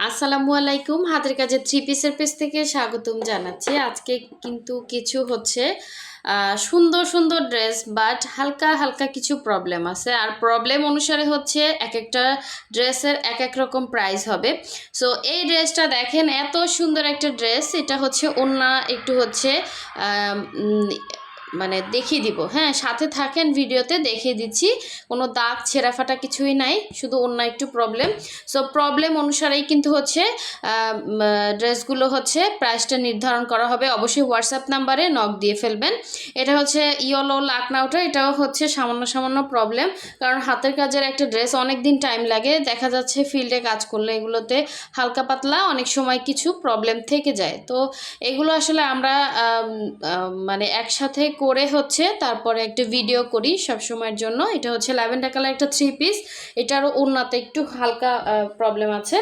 আসসালামু আলাইকুম। হাতের কাজে থ্রি পিসের পেজ থেকে স্বাগতম জানাচ্ছি। আজকে কিন্তু কিছু হচ্ছে সুন্দর সুন্দর ড্রেস, বাট হালকা হালকা কিছু প্রবলেম আছে। আর প্রবলেম অনুসারে হচ্ছে এক একটা ড্রেসের এক এক রকম প্রাইস হবে। সো এই ড্রেসটা দেখেন, এত সুন্দর একটা ড্রেস। এটা হচ্ছে ওন্না একটু হচ্ছে মানে দেখিয়ে দিব, হ্যাঁ, সাথে থাকেন, ভিডিওতে দেখিয়ে দিচ্ছি। কোনো দাগ ছেঁড়া ফাটা কিছুই নাই, শুধু অন্য একটু প্রবলেম। সো প্রবলেম অনুসারেই কিন্তু হচ্ছে ড্রেসগুলো হচ্ছে প্রাইসটা নির্ধারণ করা হবে। অবশ্যই হোয়াটসঅ্যাপ নাম্বারে নক দিয়ে ফেলবেন। এটা হচ্ছে ইয়েলো লাকনাউটা, এটাও হচ্ছে সামান্য সামান্য প্রবলেম, কারণ হাতের কাজের একটা ড্রেস অনেক দিন টাইম লাগে। দেখা যাচ্ছে ফিল্ডে কাজ করলে এগুলোতে হালকা পাতলা অনেক সময় কিছু প্রবলেম থেকে যায়। তো এগুলো আসলে আমরা মানে একসাথে করে হচ্ছে তারপরে একটা ভিডিও করি সব সময়ের জন্য। এটা হচ্ছে ল্যাভেন্ডার কালার একটা থ্রি পিস, এটারও ওড়নাতে একটু হালকা প্রবলেম আছে।